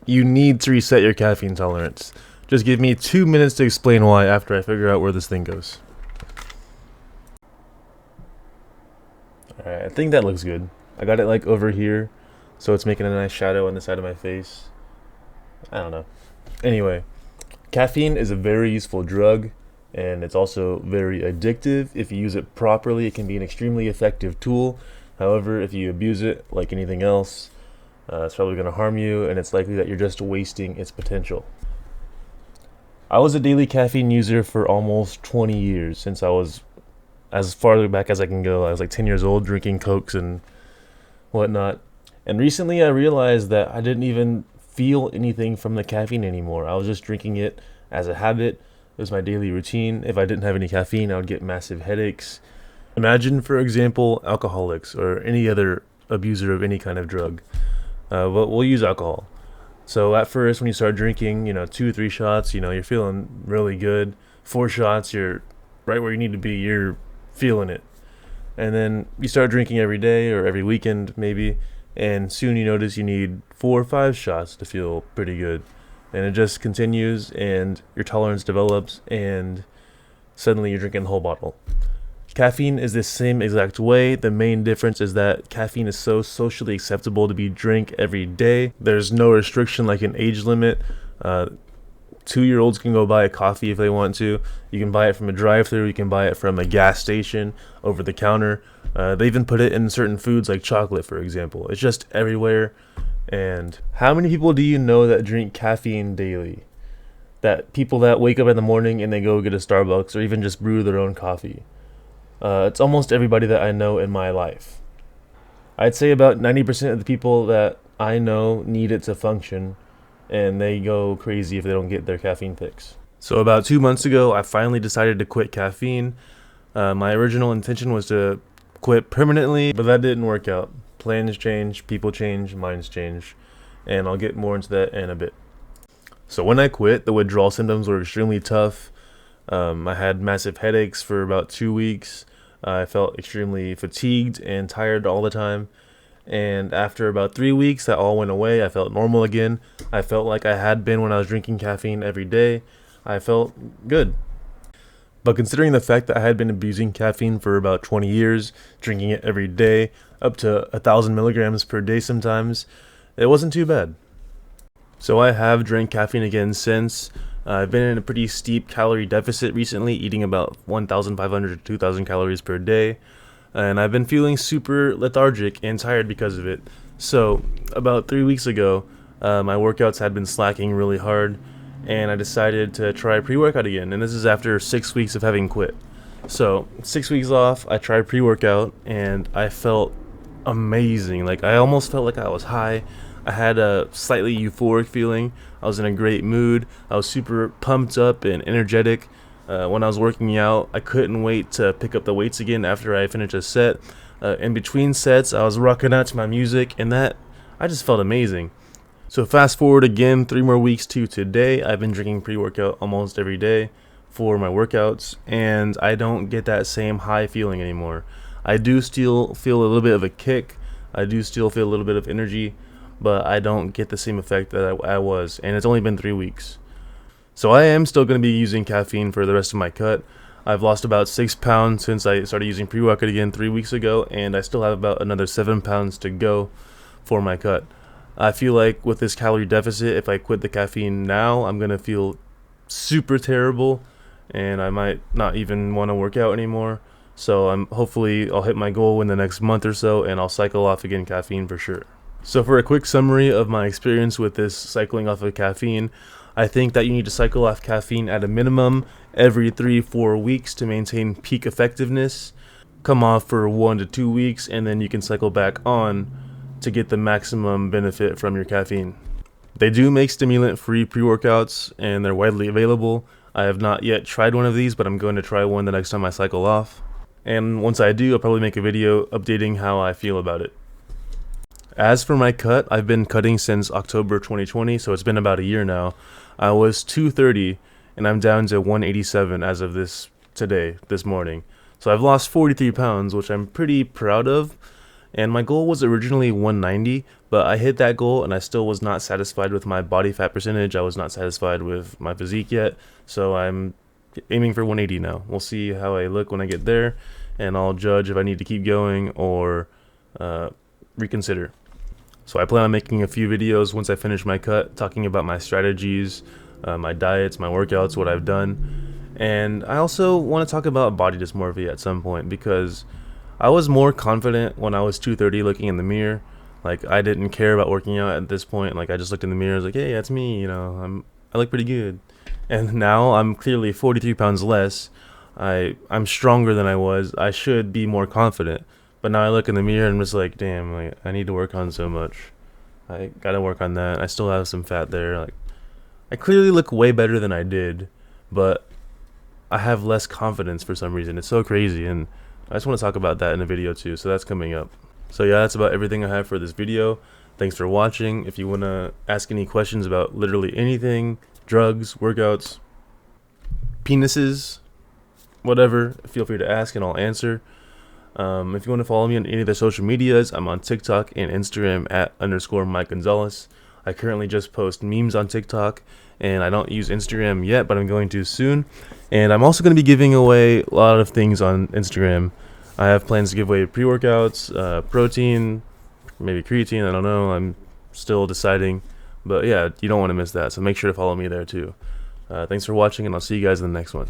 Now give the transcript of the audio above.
You need to reset your caffeine tolerance. Just give me 2 minutes to explain why after I figure out where this thing goes. Alright, I think that looks good. I got it like over here, so it's making a nice shadow on the side of my face. I don't know. Anyway, caffeine is a very useful drug, and it's also very addictive. If you use it properly, it can be an extremely effective tool. However, if you abuse it, like anything else, it's probably going to harm you, and it's likely that you're just wasting its potential. I was a daily caffeine user for almost 20 years, since I was as far back as I can go. I was like 10 years old, drinking Cokes and whatnot. And recently I realized that I didn't even feel anything from the caffeine anymore. I was just drinking it as a habit. It was my daily routine. If I didn't have any caffeine, I would get massive headaches. Imagine, for example, alcoholics or any other abuser of any kind of drug. But we'll use alcohol. So at first, when you start drinking, 2 or 3 shots, you're feeling really good. 4 shots, you're right where you need to be. You're feeling it. And then you start drinking every day or every weekend maybe, and soon you notice you need 4 or 5 shots to feel pretty good. And it just continues, and your tolerance develops, and suddenly you're drinking the whole bottle. Caffeine is the same exact way. The main difference is that caffeine is so socially acceptable to be drank every day. There's no restriction like an age limit. 2-year-olds can go buy a coffee if they want to. You can buy it from a drive-thru. You can buy it from a gas station over the counter. They even put it in certain foods like chocolate, for example. It's just everywhere. And how many people do you know that drink caffeine daily? That people that wake up in the morning and they go get a Starbucks or even just brew their own coffee. It's almost everybody that I know in my life. I'd say about 90% of the people that I know need it to function, and they go crazy if they don't get their caffeine fix. So about 2 months ago, I finally decided to quit caffeine. My original intention was to quit permanently, but that didn't work out. Plans change, people change, minds change, and I'll get more into that in a bit. So when I quit, the withdrawal symptoms were extremely tough. I had massive headaches for about 2 weeks. I felt extremely fatigued and tired all the time. And after about 3 weeks, that all went away. I felt normal again. I felt like I had been when I was drinking caffeine every day. I felt good. But considering the fact that I had been abusing caffeine for about 20 years, drinking it every day, up to 1,000 milligrams per day sometimes, it wasn't too bad. So I have drank caffeine again since. I've been in a pretty steep calorie deficit recently, eating about 1,500 to 2,000 calories per day. And I've been feeling super lethargic and tired because of it. So about 3 weeks ago, my workouts had been slacking really hard, and I decided to try pre-workout again. And this is after 6 weeks of having quit. So 6 weeks off, I tried pre-workout, and I felt amazing. Like, I almost felt like I was high. I had a slightly euphoric feeling. I was in a great mood. I was super pumped up and energetic. When I was working out, I couldn't wait to pick up the weights again after I finished a set. In between sets, I was rocking out to my music, and I just felt amazing. So fast forward again 3 more weeks to today. I've been drinking pre-workout almost every day for my workouts, and I don't get that same high feeling anymore. I do still feel a little bit of a kick. I do still feel a little bit of energy, but I don't get the same effect that I was, and it's only been 3 weeks. So I am still going to be using caffeine for the rest of my cut. I've lost about 6 pounds since I started using pre-workout again 3 weeks ago, and I still have about another 7 pounds to go for my cut. I feel like with this calorie deficit, if I quit the caffeine now, I'm going to feel super terrible, and I might not even want to work out anymore. So hopefully I'll hit my goal in the next month or so, and I'll cycle off again caffeine for sure. So for a quick summary of my experience with this cycling off of caffeine, I think that you need to cycle off caffeine at a minimum every 3-4 weeks to maintain peak effectiveness. Come off for 1 to 2 weeks, and then you can cycle back on to get the maximum benefit from your caffeine. They do make stimulant-free pre-workouts, and they're widely available. I have not yet tried one of these, but I'm going to try one the next time I cycle off. And once I do, I'll probably make a video updating how I feel about it. As for my cut, I've been cutting since October 2020, so it's been about a year now. I was 230, and I'm down to 187 as of this morning. So I've lost 43 pounds, which I'm pretty proud of. And my goal was originally 190, but I hit that goal and I still was not satisfied with my body fat percentage. I was not satisfied with my physique yet, so I'm aiming for 180 now. We'll see how I look when I get there, and I'll judge if I need to keep going or reconsider. So I plan on making a few videos once I finish my cut, talking about my strategies, my diets, my workouts, what I've done. And I also want to talk about body dysmorphia at some point, because I was more confident when I was 230 looking in the mirror. Like, I didn't care about working out at this point. Like, I just looked in the mirror, I was like, hey, that's me, you know, I look pretty good. And now I'm clearly 43 pounds less. I'm stronger than I was. I should be more confident. But now I look in the mirror and I'm just like, damn, like, I need to work on so much. I gotta work on that. I still have some fat there. Like, I clearly look way better than I did, but I have less confidence for some reason. It's so crazy, and I just want to talk about that in a video too, so that's coming up. So yeah, that's about everything I have for this video. Thanks for watching. If you want to ask any questions about literally anything, drugs, workouts, penises, whatever, feel free to ask and I'll answer. If you want to follow me on any of the social medias, I'm on TikTok and Instagram at _Mike Gonzalez. I currently just post memes on TikTok, and I don't use Instagram yet, but I'm going to soon. And I'm also going to be giving away a lot of things on Instagram. I have plans to give away pre-workouts, protein, maybe creatine, I don't know. I'm still deciding. But yeah, you don't want to miss that, so make sure to follow me there too. Thanks for watching, and I'll see you guys in the next one.